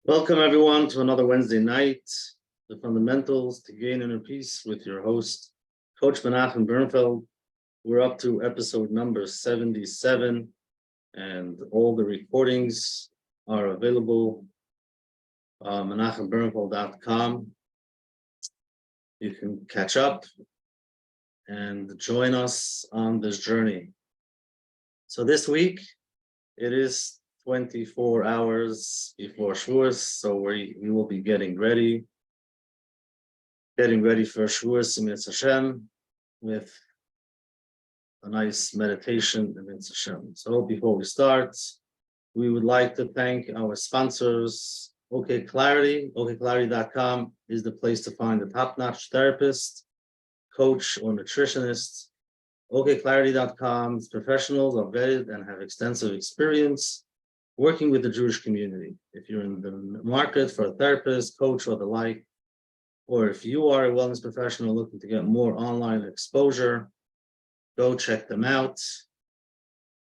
Welcome everyone to another Wednesday night, the fundamentals to gain inner peace with your host, Coach Menachem Bernfeld. We're up to episode number 77, and all the recordings are available menachembernfeld.com. You can catch up and join us on this journey. So this week, it is 24 hours before Shavous, so we will be getting ready for Shavous in Hashem with a nice meditation in Hashem. So before we start, we would like to thank our sponsors. OK Clarity, okclarity.com is the place to find a top-notch therapist, coach, or nutritionist. okclarity.com's professionals are vetted and have extensive experience working with the Jewish community. If you're in the market for a therapist, coach, or the like, or if you are a wellness professional looking to get more online exposure, go check them out.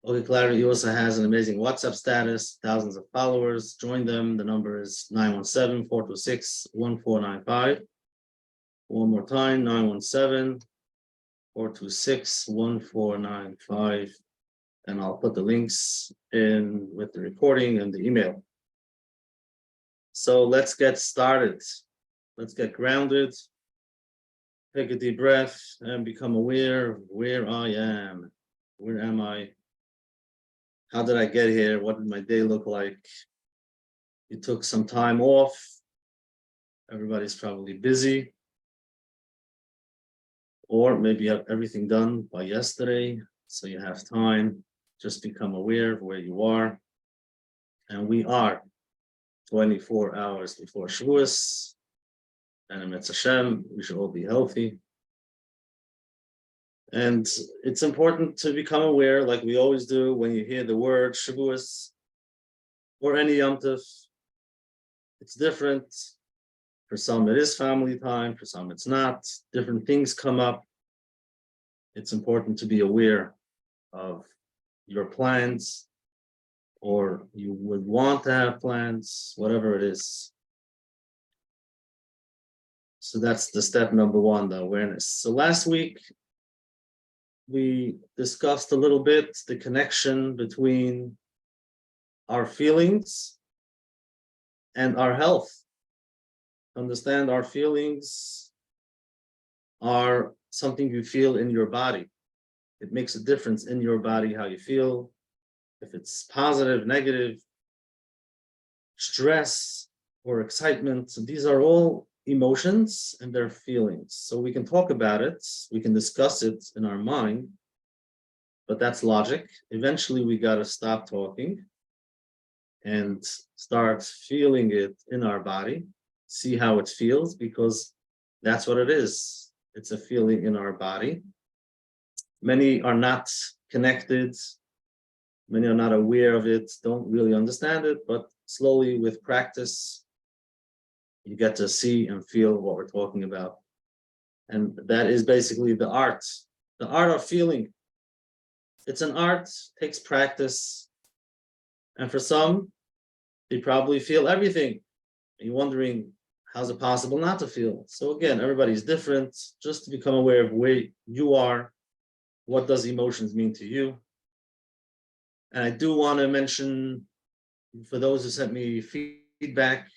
OK Clarity also has an amazing WhatsApp status, thousands of followers. Join them. The number is 917-426-1495. One more time, 917-426-1495. And I'll put the links in with the recording and the email. So let's get started. Let's get grounded. Take a deep breath and become aware of where I am. Where am I? How did I get here? What did my day look like? You took some time off. Everybody's probably busy. Or maybe you have everything done by yesterday, so you have time. Just become aware of where you are. And we are 24 hours before Shavous. And in Hashem, we should all be healthy. And it's important to become aware, like we always do, when you hear the word Shavous or any Yom Tov. It's different. For some, it is family time. For some, it's not. Different things come up. It's important to be aware of your plans, or you would want to have plans, whatever it is. So that's the step number one, the awareness. So last week, we discussed a little bit the connection between our feelings and our health. Understand our feelings are something you feel in your body. It makes a difference in your body how you feel, if it's positive, negative, stress, or excitement. So these are all emotions and they're feelings. So we can talk about it, we can discuss it in our mind, but that's logic. Eventually, we got to stop talking and start feeling it in our body, see how it feels, because that's what it is. It's a feeling in our body. Many are not connected. Many are not aware of it, don't really understand it, but slowly with practice, you get to see and feel what we're talking about. And that is basically the art of feeling. It's an art, takes practice. And for some, they probably feel everything. And you're wondering, how's it possible not to feel? So again, everybody's different. Just to become aware of where you are, what does emotions mean to you? And I do want to mention, for those who sent me feedback,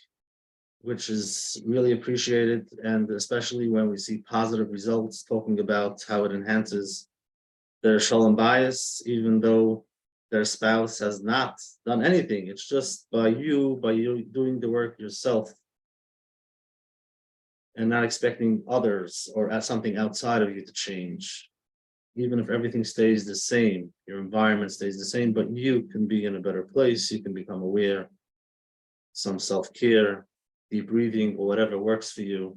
which is really appreciated, and especially when we see positive results, talking about how it enhances their shalom bias, even though their spouse has not done anything. It's just by you doing the work yourself and not expecting others or something outside of you to change. Even if everything stays the same, your environment stays the same, but you can be in a better place. You can become aware, some self-care, deep breathing, or whatever works for you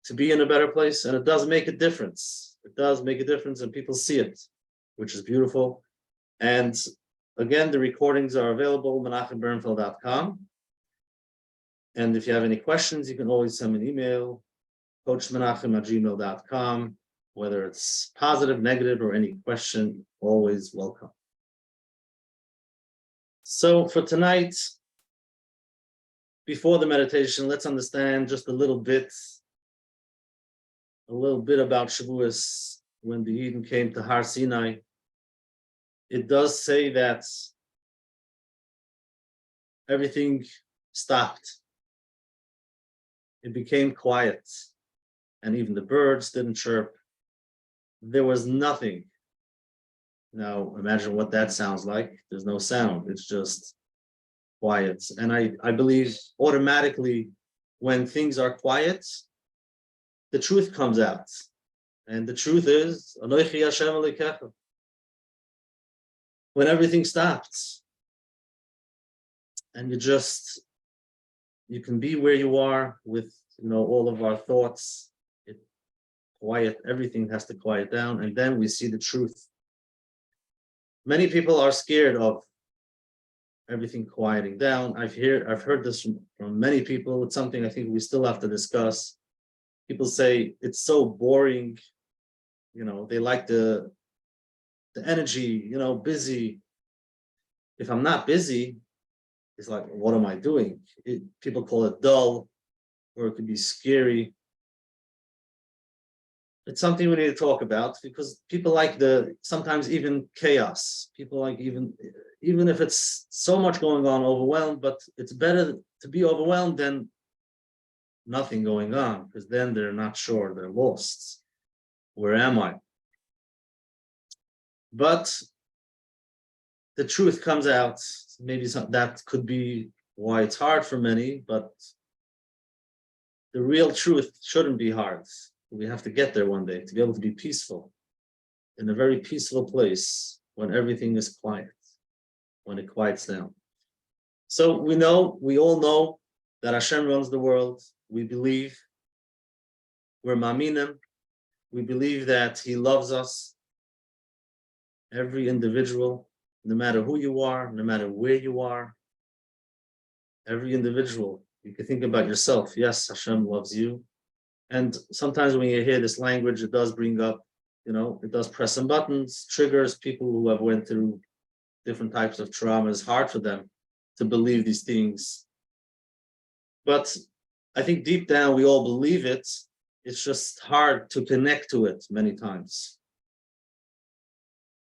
to be in a better place. And it does make a difference. It does make a difference, and people see it, which is beautiful. And again, the recordings are available, menachembernfeld.com. And if you have any questions, you can always send me an email, coachmenachem@gmail.com. Whether it's positive, negative, or any question, always welcome. So for tonight, before the meditation, let's understand just a little bit about Shavous. When the Eden came to Har Sinai, it does say that everything stopped. It became quiet, and even the birds didn't chirp. There was nothing. Now imagine what that sounds like. There's no sound. It's just quiet. And I believe automatically when things are quiet, the truth comes out. And the truth is, Anochi Hashem Elokecha. When everything stops, and you can be where you are with all of our thoughts. Everything has to quiet down, and then we see the truth. Many people are scared of everything quieting down. I've heard this from many people. It's something I think we still have to discuss. People say it's so boring. They like the energy, busy. If I'm not busy, it's like, what am I doing? People call it dull, or it could be scary. It's something we need to talk about because people like sometimes even chaos. People like even if it's so much going on, overwhelmed, but it's better to be overwhelmed than nothing going on, because then they're not sure, they're lost. Where am I? But the truth comes out. Maybe that could be why it's hard for many, but the real truth shouldn't be hard. We have to get there one day to be able to be peaceful, in a very peaceful place when everything is quiet, when it quiets down. So we all know that Hashem runs the world. We believe, we're ma'aminim. We believe that He loves us, every individual, no matter who you are, no matter where you are, every individual. You can think about yourself. Yes, Hashem loves you. And sometimes when you hear this language, it does bring up, it does press some buttons, triggers people who have went through different types of trauma. It's hard for them to believe these things. But I think deep down, we all believe it. It's just hard to connect to it many times.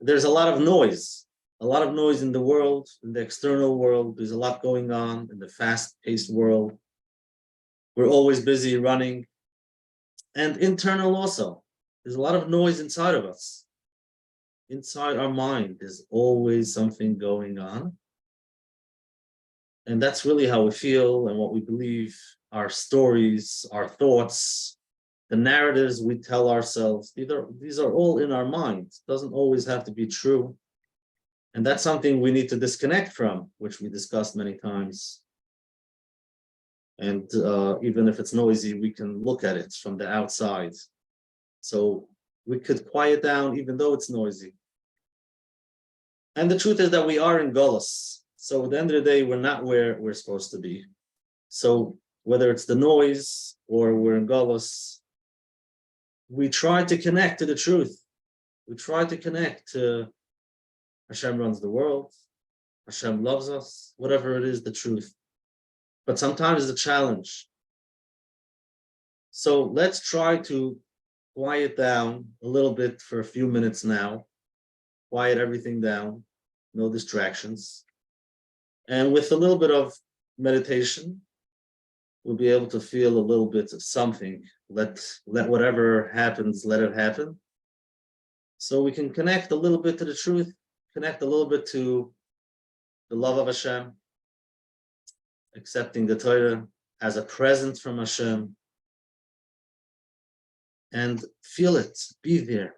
There's a lot of noise in the world, in the external world. There's a lot going on in the fast-paced world. We're always busy running. And internal also. There's a lot of noise inside of us. Inside our mind, there's always something going on. And that's really how we feel and what we believe, our stories, our thoughts, the narratives we tell ourselves. These are all in our mind. It doesn't always have to be true. And that's something we need to disconnect from, which we discussed many times. And even if it's noisy, we can look at it from the outside. So we could quiet down even though it's noisy. And the truth is that we are in Golus. So at the end of the day, we're not where we're supposed to be. So whether it's the noise or we're in Golus, we try to connect to the truth. We try to connect to Hashem runs the world. Hashem loves us, whatever it is, the truth. But sometimes it's a challenge. So let's try to quiet down a little bit for a few minutes now. Quiet everything down, no distractions. And with a little bit of meditation, we'll be able to feel a little bit of something. Let whatever happens, let it happen. So we can connect a little bit to the truth, connect a little bit to the love of Hashem, accepting the Torah as a present from Hashem, and feel it, be there.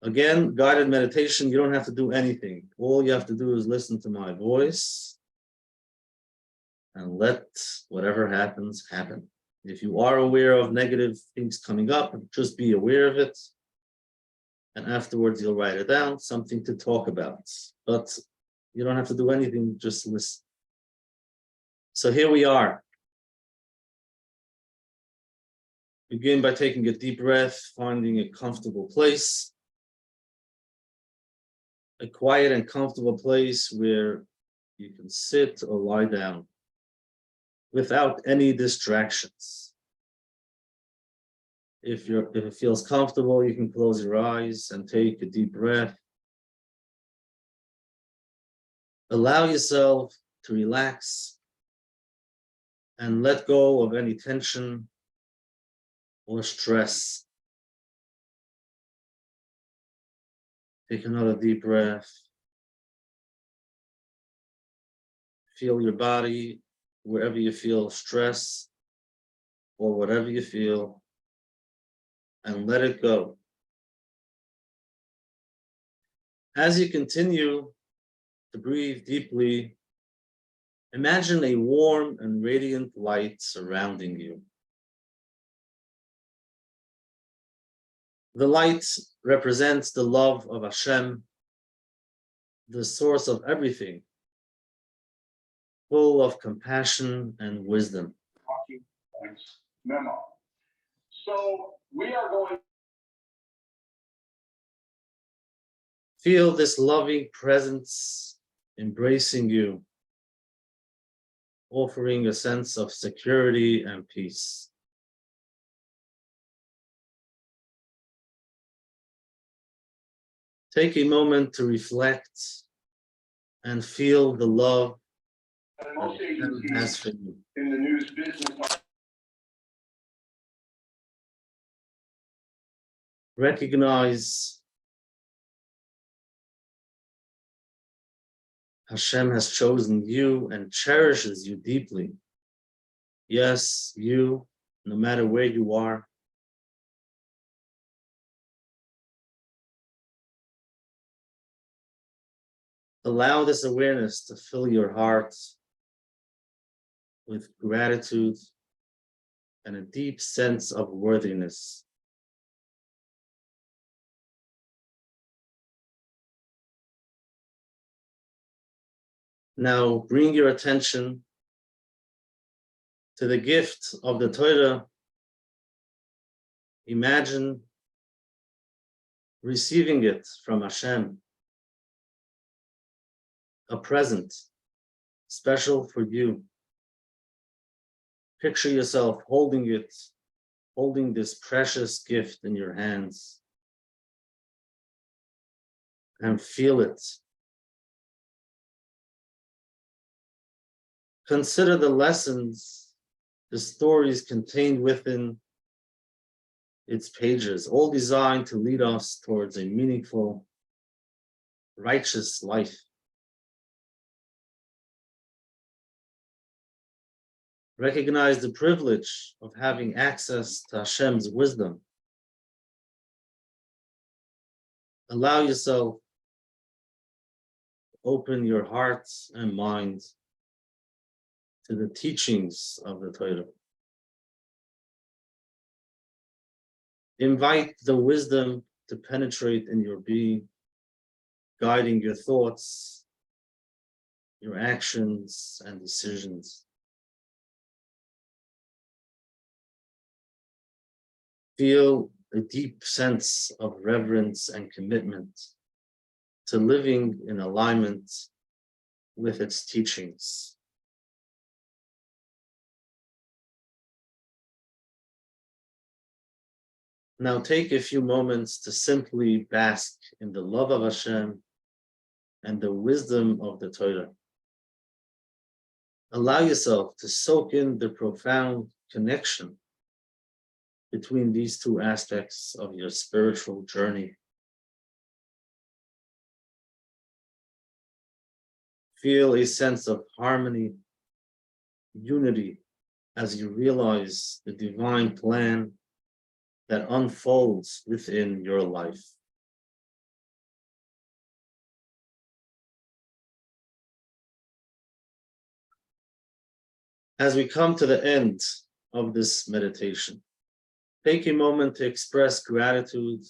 Again, guided meditation, you don't have to do anything. All you have to do is listen to my voice and let whatever happens, happen. If you are aware of negative things coming up, just be aware of it. And afterwards, you'll write it down, something to talk about. But you don't have to do anything, just listen. So here we are. Begin by taking a deep breath, finding a comfortable place. A quiet and comfortable place where You can sit or lie down without any distractions. If it feels comfortable, you can close your eyes and take a deep breath. Allow yourself to relax and let go of any tension or stress. Take another deep breath. Feel your body wherever you feel stress or whatever you feel, and let it go. As you continue to breathe deeply, imagine a warm and radiant light surrounding you. The light represents the love of Hashem, the source of everything, full of compassion and wisdom. Talking points memo. So we are going. Feel this loving presence embracing you, offering a sense of security and peace. Take a moment to reflect and feel the love And most that Hashem has agencies for you. in the news business. Recognize Hashem has chosen you and cherishes you deeply. Yes, you, no matter where you are. Allow this awareness to fill your heart with gratitude and a deep sense of worthiness. Now bring your attention to the gift of the Torah. Imagine receiving it from Hashem, a present special for you. Picture yourself holding it, holding this precious gift in your hands, and feel it. Consider the lessons, the stories contained within its pages, all designed to lead us towards a meaningful, righteous life. Recognize the privilege of having access to Hashem's wisdom. Allow yourself to open your heart and mind to the teachings of the Torah. Invite the wisdom to penetrate in your being, guiding your thoughts, your actions, and decisions. Feel a deep sense of reverence and commitment to living in alignment with its teachings. Now take a few moments to simply bask in the love of Hashem and the wisdom of the Torah. Allow yourself to soak in the profound connection between these two aspects of your spiritual journey. Feel a sense of harmony, unity, as you realize the divine plan that unfolds within your life. As we come to the end of this meditation, take a moment to express gratitude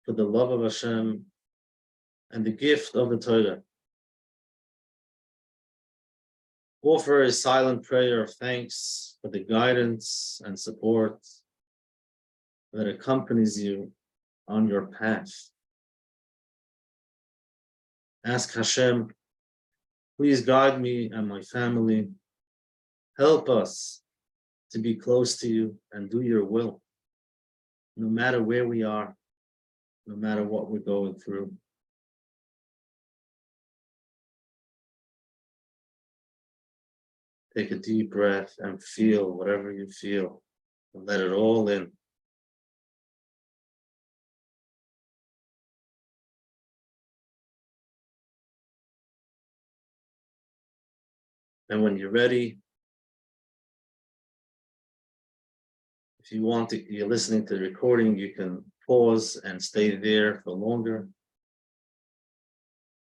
for the love of Hashem and the gift of the Torah. Offer a silent prayer of thanks for the guidance and support that accompanies you on your path. Ask Hashem, Please guide me and my family. Help us to be close to you and do your will, no matter where we are, no matter what we're going through. Take a deep breath and feel whatever you feel, and let it all in. And when you're ready, if you want to, you're listening to the recording, you can pause and stay there for longer.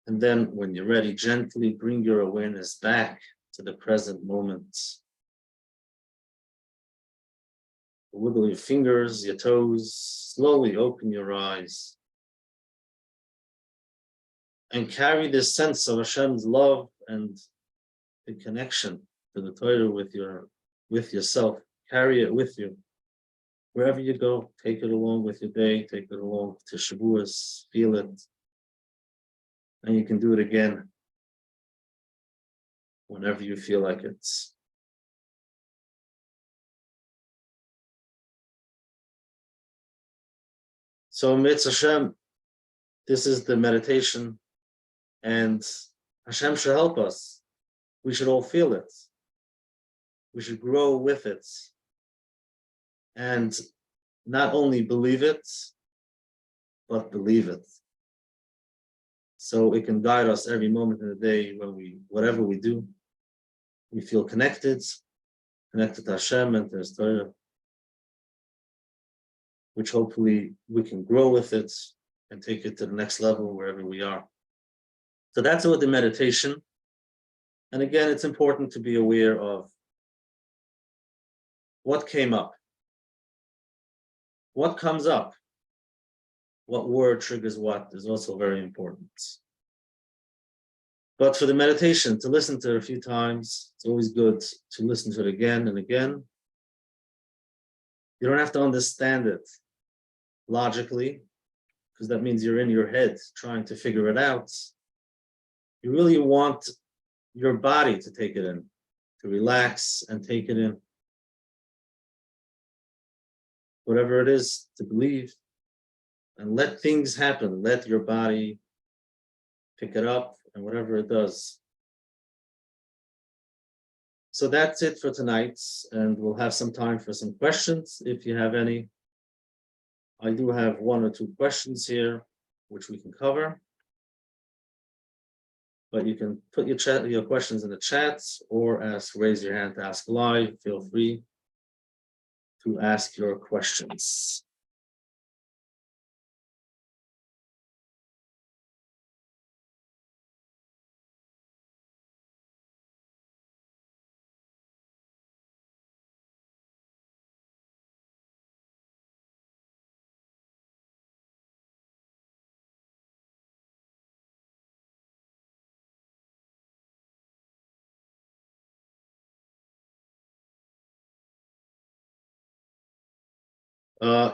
And then when you're ready, gently bring your awareness back to the present moment. Wiggle your fingers, your toes, slowly open your eyes. And carry this sense of Hashem's love and the connection to the Torah with yourself. Carry it with you. Wherever you go, take it along with your day, take it along to Shavous, feel it. And you can do it again whenever you feel like it. So Mitzvah Hashem, this is the meditation, and Hashem should help us. We should all feel it. We should grow with it. And not only believe it, but believe it. So it can guide us every moment in the day when whatever we do, we feel connected to Hashem and to His Torah, which hopefully we can grow with it and take it to the next level wherever we are. So that's what the meditation. And again, it's important to be aware of what came up, what comes up, what word triggers what is also very important. But for the meditation, to listen to it a few times, it's always good to listen to it again and again. You don't have to understand it logically, because that means you're in your head trying to figure it out. You really want your body to take it in, to relax and take it in. Whatever it is, to believe and let things happen. Let your body pick it up and whatever it does. So that's it for tonight, and we'll have some time for some questions if you have any. I do have one or two questions here which we can cover, but you can put your questions in the chat or raise your hand to ask live. Feel free to ask your questions.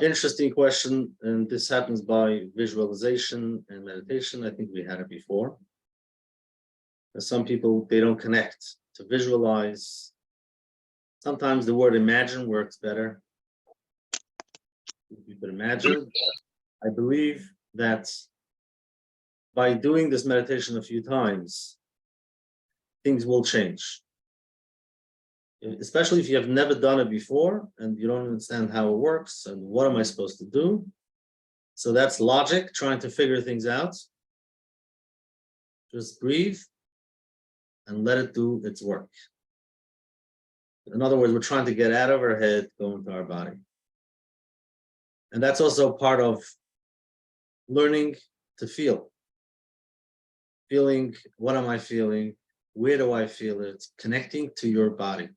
Interesting question, and this happens by visualization and meditation. I think we had it before. Some people, they don't connect to visualize. Sometimes the word imagine works better. You could imagine. I believe that by doing this meditation a few times, things will change. Especially if you have never done it before and you don't understand how it works and what am I supposed to do. So that's logic, trying to figure things out. Just breathe and let it do its work. In other words, we're trying to get out of our head, go into our body. And that's also part of learning to feel. Feeling, what am I feeling? Where do I feel it? Connecting to your body.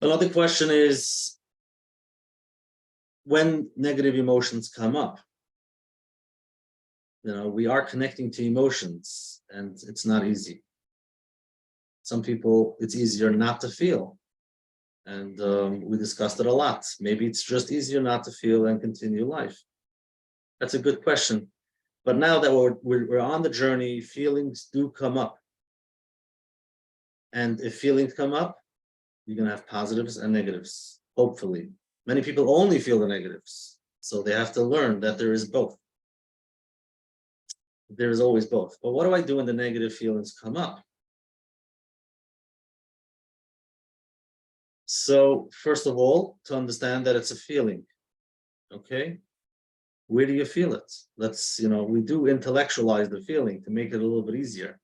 Another question is, when negative emotions come up, we are connecting to emotions and it's not easy. Some people, it's easier not to feel. And we discussed it a lot. Maybe it's just easier not to feel and continue life. That's a good question. But now that we're on the journey, feelings do come up. And if feelings come up, you're going to have positives and negatives, hopefully. Many people only feel the negatives. So they have to learn that there is both. There is always both. But what do I do when the negative feelings come up? So first of all, to understand that it's a feeling, okay? Where do you feel it? Let's, we do intellectualize the feeling to make it a little bit easier.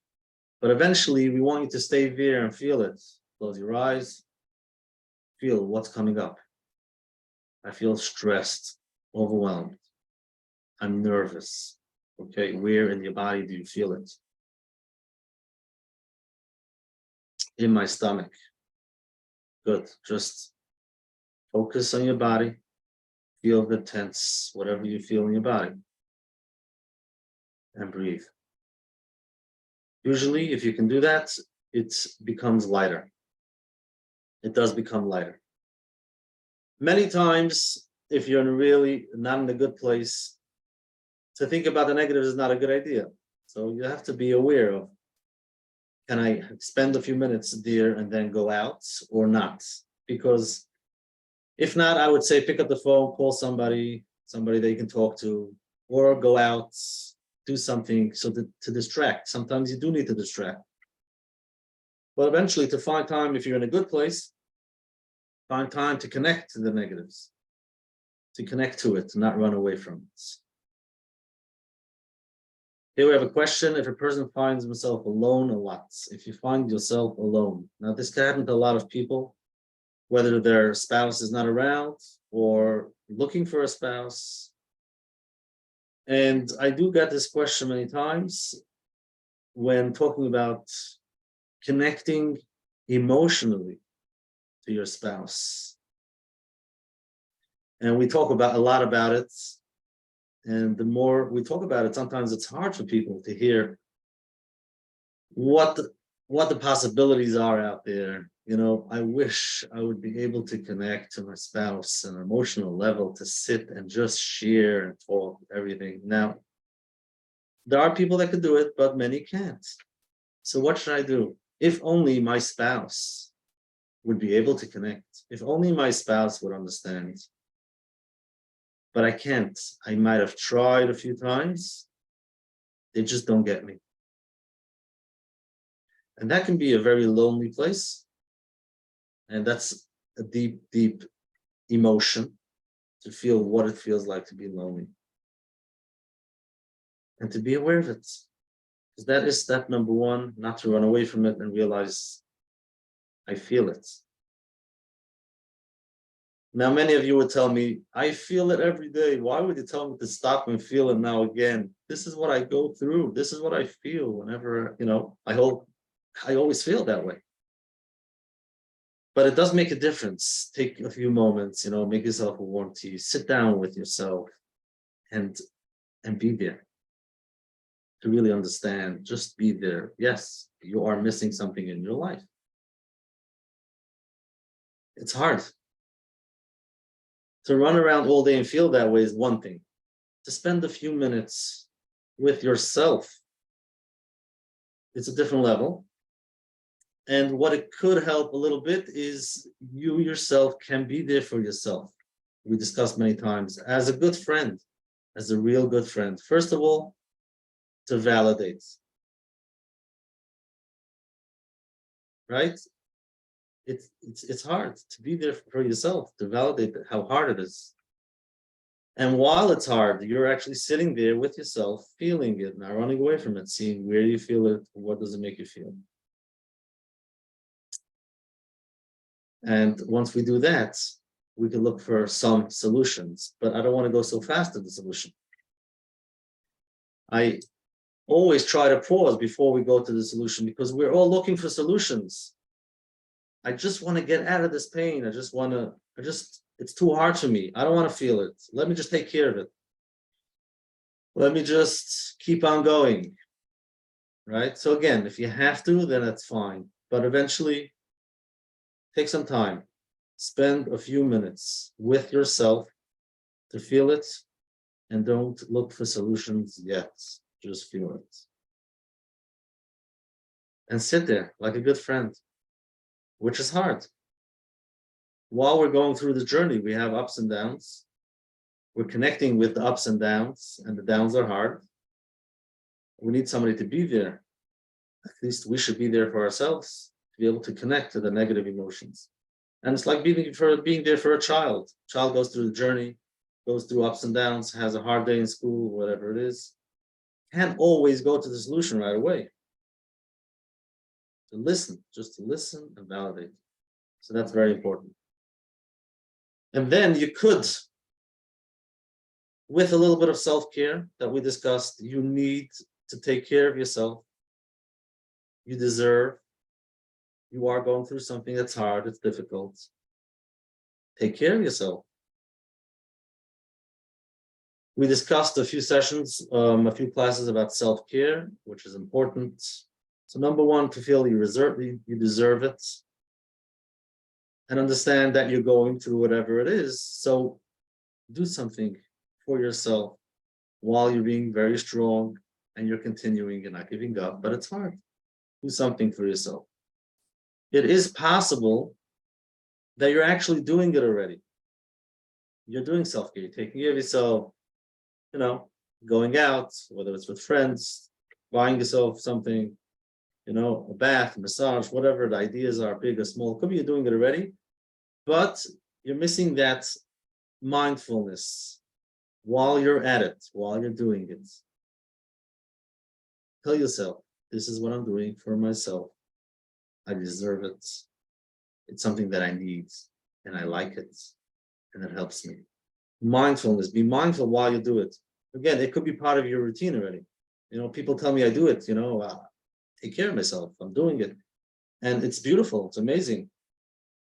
But eventually we want you to stay there and feel it. Close your eyes, feel what's coming up. I feel stressed, overwhelmed. I'm nervous. Okay, where in your body do you feel it? In my stomach. Good. Just focus on your body. Feel the tense, whatever you feel in your body. And breathe. Usually, if you can do that, it becomes lighter. It does become lighter. Many times, if you're really not in a good place, to think about the negatives is not a good idea. So you have to be aware of, can I spend a few minutes there and then go out or not? Because if not, I would say pick up the phone, call somebody that you can talk to, or go out, do something to distract. Sometimes you do need to distract. But eventually to find time, if you're in a good place, find time to connect to the negatives, to connect to it, to not run away from it. Here we have a question. If a person finds himself alone a lot, if you find yourself alone. Now this can happen to a lot of people, whether their spouse is not around or looking for a spouse. And I do get this question many times when talking about connecting emotionally to your spouse. And we talk a lot about it. And the more we talk about it, sometimes it's hard for people to hear what the possibilities are out there. I wish I would be able to connect to my spouse on an emotional level, to sit and just share and talk everything. Now, there are people that could do it, but many can't. So what should I do? If only my spouse would be able to connect. If only my spouse would understand. But I can't. I might have tried a few times. They just don't get me. And that can be a very lonely place. And that's a deep, deep emotion, to feel what it feels like to be lonely. And to be aware of it. Because that is step number one, not to run away from it and realize I feel it. Now, many of you would tell me, I feel it every day. Why would you tell me to stop and feel it now again? This is what I go through. This is what I feel whenever, I always feel that way. But it does make a difference. Take a few moments, make yourself a warm tea, sit down with yourself and be there. To really understand, just be there. Yes, you are missing something in your life. It's hard. To run around all day and feel that way is one thing. To spend a few minutes with yourself, it's a different level. And what it could help a little bit is you yourself can be there for yourself. We discussed many times, as a good friend, as a real good friend. First of all, to validate. Right? It's hard to be there for yourself, to validate how hard it is. And while it's hard, you're actually sitting there with yourself, feeling it, not running away from it, seeing where you feel it, what does it make you feel. And once we do that, we can look for some solutions, but I don't want to go so fast to the solution. I always try to pause before we go to the solution, because we're all looking for solutions. I just want to get out of this pain. It's too hard for me. I don't want to feel it. Let me just take care of it. Let me just keep on going. Right? So again, if you have to, then that's fine. But eventually, take some time. Spend a few minutes with yourself to feel it and don't look for solutions yet. Just feel it. And sit there like a good friend, which is hard. While we're going through the journey, we have ups and downs. We're connecting with the ups and the downs are hard. We need somebody to be there. At least we should be there for ourselves, to be able to connect to the negative emotions. And it's like being there for a child. Child goes through the journey, goes through ups and downs, has a hard day in school, whatever it is. Can't always go to the solution right away. To listen, just to listen and validate. So that's very important. And then you could, with a little bit of self-care that we discussed, you need to take care of yourself. You deserve. You are going through something that's hard, it's difficult. Take care of yourself. We discussed a few sessions, a few classes about self-care, which is important. So number one, to feel you deserve it. And understand that you're going through whatever it is. So do something for yourself while you're being very strong and you're continuing and not giving up, but it's hard. Do something for yourself. It is possible that you're actually doing it already. You're doing self-care, you're taking care of yourself, going out, whether it's with friends, buying yourself something, a bath, massage, whatever the ideas are, big or small. Could be you're doing it already, but you're missing that mindfulness while you're at it, while you're doing it. Tell yourself, this is what I'm doing for myself. I deserve it. It's something that I need, and I like it, and it helps me. Mindfulness, be mindful while you do it. Again, it could be part of your routine already. People tell me I do it, take care of myself. I'm doing it. And it's beautiful. It's amazing.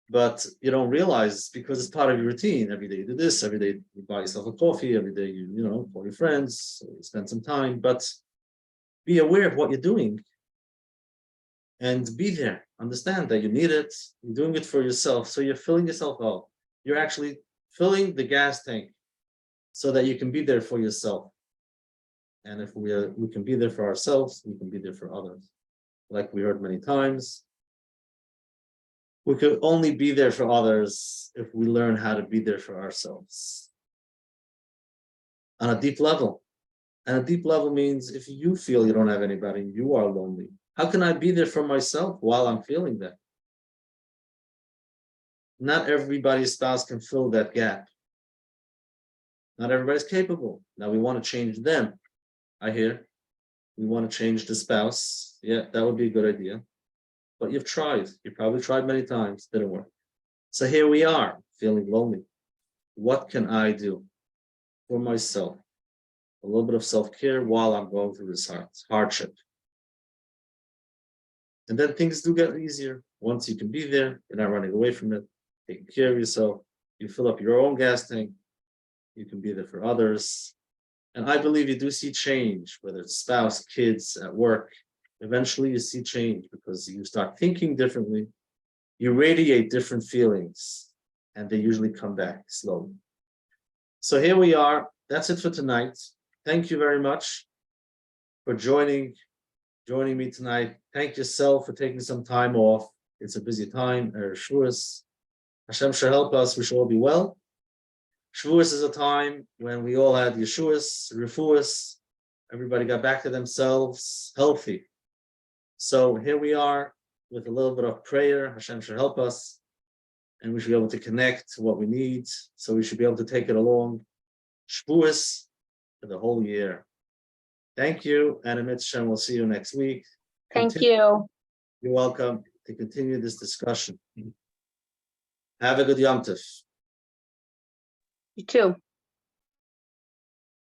But you don't realize because it's part of your routine. Every day you do this, every day you buy yourself a coffee, every day you call your friends, you spend some time, but be aware of what you're doing and be there. Understand that you need it. You're doing it for yourself. So you're filling yourself up. You're actually filling the gas tank so that you can be there for yourself. And if we can be there for ourselves, we can be there for others. Like we heard many times, we could only be there for others if we learn how to be there for ourselves on a deep level. And a deep level means if you feel you don't have anybody, you are lonely. How can I be there for myself while I'm feeling that? Not everybody's spouse can fill that gap. Not everybody's capable. Now we want to change them. I hear we want to change the spouse. Yeah, that would be a good idea. But you've tried. You probably tried many times. Didn't work. So here we are, feeling lonely. What can I do for myself? A little bit of self-care while I'm going through this hardship. And then things do get easier. Once you can be there, you're not running away from it, taking care of yourself. You fill up your own gas tank. You can be there for others. And I believe you do see change, whether it's spouse, kids, at work. Eventually you see change because you start thinking differently. You radiate different feelings, and they usually come back slowly. So here we are. That's it for tonight. Thank you very much for joining me tonight. Thank yourself for taking some time off. It's a busy time. Shavous. Hashem shall help us. We shall all be well. Shavous is a time when we all had Yeshuas, Refuas. Everybody got back to themselves healthy. So here we are with a little bit of prayer. Hashem should help us. And we should be able to connect to what we need. So we should be able to take it along. Shavous for the whole year. Thank you. And Menachem, we'll see you next week. Thank you. You're welcome to continue this discussion. Have a good Yom Tov. You too.